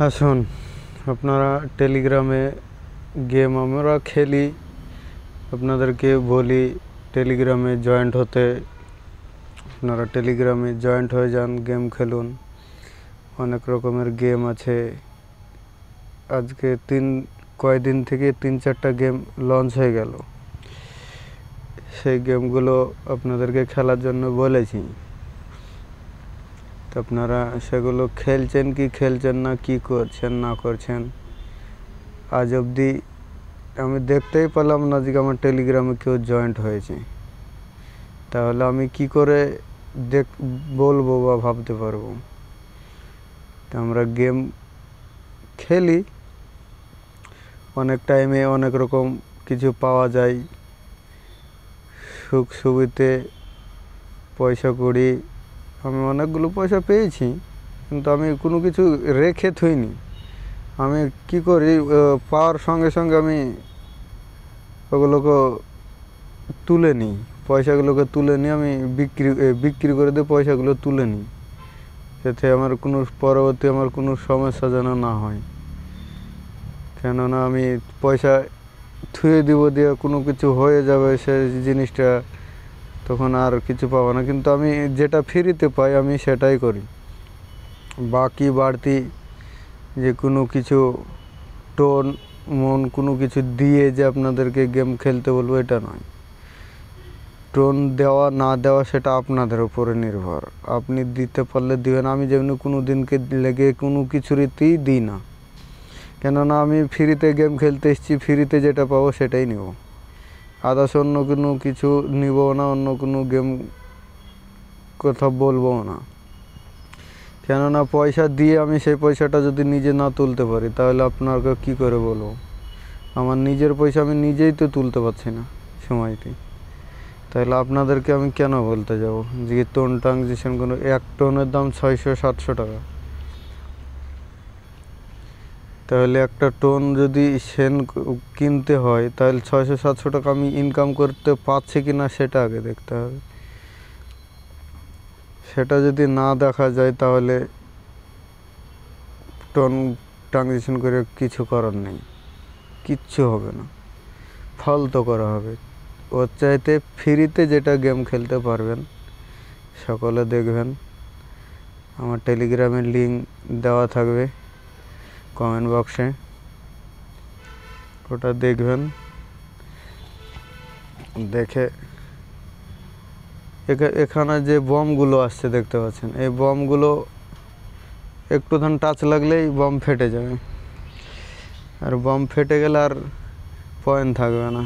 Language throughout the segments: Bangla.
আসুন আপনারা টেলিগ্রামে গেম আমরা খেলি, আপনাদেরকে বলি টেলিগ্রামে জয়েন্ট হতে। আপনারা টেলিগ্রামে জয়েন্ট হয়ে যান, গেম খেলুন। অনেক রকমের গেম আছে। আজকে কয়েকদিন থেকে 3-4টা গেম লঞ্চ হয়ে গেল। সেই গেমগুলো আপনাদেরকে খেলার জন্য বলেছি, তো আপনারা সেগুলো খেলছেন কি খেলছেন না, কি করছেন না করছেন। আজ অবধি আমি দেখতেই পেলাম না যে আমার টেলিগ্রামে কেউ জয়েন্ট হয়েছে। তাহলে আমি কি করে বলবো বা ভাবতে পারবো? তো আমরা গেম খেলি, অনেক টাইমে অনেক রকম কিছু পাওয়া যায়, সুখ সুবিধে, পয়সা কড়ি। আমি অনেকগুলো পয়সা পেয়েছি, কিন্তু আমি কোনো কিছু রেখে থইনি। আমি কি করি, পাওয়ার সঙ্গে সঙ্গে আমি ওগুলোকে তুলে নিই, পয়সাগুলোকে তুলে নিয়ে আমি বিক্রি করে দিয়ে পয়সাগুলো তুলে নিই, যাতে আমার পরবর্তী আমার কোনো সমস্যা যেন না হয়। কেননা আমি পয়সা থুয়ে দিব, দিয়ে কোনো কিছু হয়ে যাবে, সে জিনিসটা তখন আর কিছু পাবো না। কিন্তু আমি যেটা ফ্রিতে পাই আমি সেটাই করি। বাকি বাড়তি যে কোনো কিছু টোন কোনো কিছু দিয়ে যে আপনাদেরকে গেম খেলতে বলবো, এটা নয়। টোন দেওয়া না দেওয়া সেটা আপনাদের উপরে নির্ভর। আপনি দিতে পারলে দিবেন। আমি যেমনি কোনো দিনকে লেগে কোনো কিছুরই দিই না, কেননা আমি ফ্রিতে গেম খেলতে এসেছি, ফ্রিতে যেটা পাবো সেটাই নেব। আদার্স অন্য কোনো কিছু নিব না, অন্য কোনো গেম কথা বলবো না। কেননা পয়সা দিয়ে আমি সেই পয়সাটা যদি নিজে না তুলতে পারি, তাহলে আপনাকে কী করে বলবো? আমার নিজের পয়সা আমি নিজেই তো তুলতে পারছি না সময়টি, তাহলে আপনাদেরকে আমি কেন বলতে যাব যে টোন ট্রানজিশন কোনো? এক টোনের দাম 600-700 টাকা। তাহলে একটা টোন যদি কিনতে হয়, তাহলে 600-700 টাকা আমি ইনকাম করতে পারছি কি না সেটা আগে দেখতে হবে। সেটা যদি না দেখা যায়, তাহলে টোন ট্রানজিশন করে কিছু করার নেই, কিচ্ছু হবে না, ফালতু করা হবে। ওর চাইতে ফ্রিতে যেটা গেম খেলতে পারবেন সকলে দেখবেন। আমার টেলিগ্রামের লিঙ্ক দেওয়া থাকবে কমেন্ট বক্সে, ওটা দেখবেন। দেখে এখানে যে বমগুলো আসছে দেখতে পাচ্ছেন, এই বমগুলো একটুখানি টাচ লাগলেই বম ফেটে যাবে, আর বম ফেটে গেলে আর পয়েন্ট থাকবে না।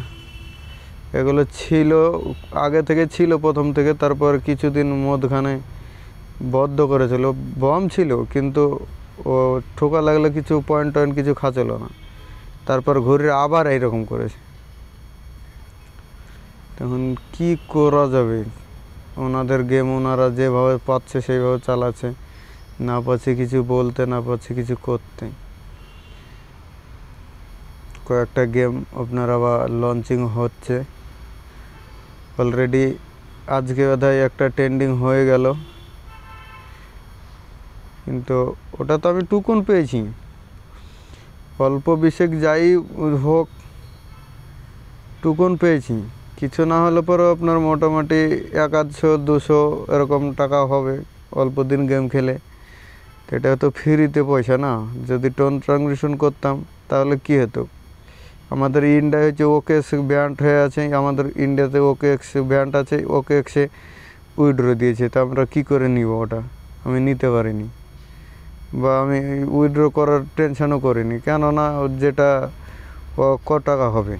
এগুলো ছিল আগে থেকে, ছিল প্রথম থেকে, তারপর কিছুদিন মধ্যখানে বদ্ধ করেছিল। বম ছিল কিন্তু ও ঠোকা লাগলে কিছু পয়েন্ট কিছু খাচ্ছিল না, তারপর ঘুরে আবার এইরকম করেছে। তখন কি করা যাবে? ওনাদের গেম ওনারা যেভাবে পাচ্ছে সেইভাবে চালাচ্ছে, না পাচ্ছে কিছু বলতে, না পাচ্ছে কিছু করতে। কয়েকটা গেম আপনার আবার লঞ্চিং হচ্ছে অলরেডি। আজকে বোধহয় একটা ট্রেন্ডিং হয়ে গেল, কিন্তু ওটা তো আমি টুকুন পেয়েছি। অল্প বিশেষ যাই হোক, টুকুন পেয়েছি। কিছু না হলে পরেও আপনার মোটামুটি 100-200 এরকম টাকা হবে অল্প দিন গেম খেলে। এটা তো ফ্রিতে পয়সা না। যদি টোন ট্রানজিশন করতাম তাহলে কী হতো? আমাদের ইন্ডিয়া হচ্ছে OKX ব্যান্ড হয়ে আছে, আমাদের ইন্ডিয়াতে OKX ব্যান্ড আছে, OKX-এ উইথড্র দিয়েছে। তো আমরা কী করে নিব? ওটা আমি নিতে পারিনি, বা আমি উইথড্র করার টেনশনও করিনি, কেননা যেটা ক টাকা হবে,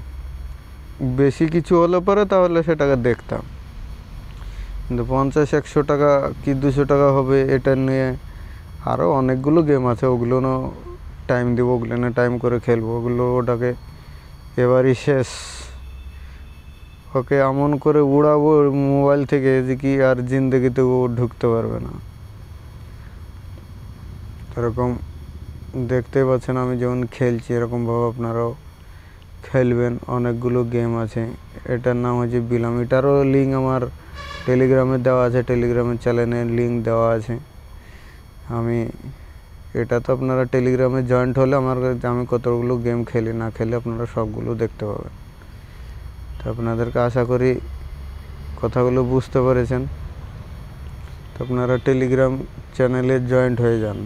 বেশি কিছু হলে পরে তাহলে সেটাকে দেখতাম। কিন্তু 50-100 টাকা কি 200 টাকা হবে, এটা নিয়ে আরও অনেকগুলো গেম আছে, ওগুলো টাইম দেবো, ওগুলো না টাইম করে খেলবো, ওটাকে এবারই শেষ। ওকে এমন করে উড়াবো মোবাইল থেকে যে কি আর জিন্দগিতে ও ঢুকতে পারবে না। এরকম দেখতে পাচ্ছেন আমি যেমন খেলছি, এরকমভাবে আপনারাও খেলবেন। অনেকগুলো গেম আছে। এটার নাম হচ্ছে বিলাম। এটারও লিঙ্ক আমার টেলিগ্রামে দেওয়া আছে, টেলিগ্রামের চ্যানেলের লিঙ্ক দেওয়া আছে। আমি এটা তো আপনারা টেলিগ্রামে জয়েন্ট হলে আমার কাছে আমি কতগুলো গেম খেলি না খেলি আপনারা সবগুলো দেখতে পাবেন। তো আপনাদেরকে আশা করি কথাগুলো বুঝতে পেরেছেন। তো আপনারা টেলিগ্রাম চ্যানেলে জয়েন্ট হয়ে যান।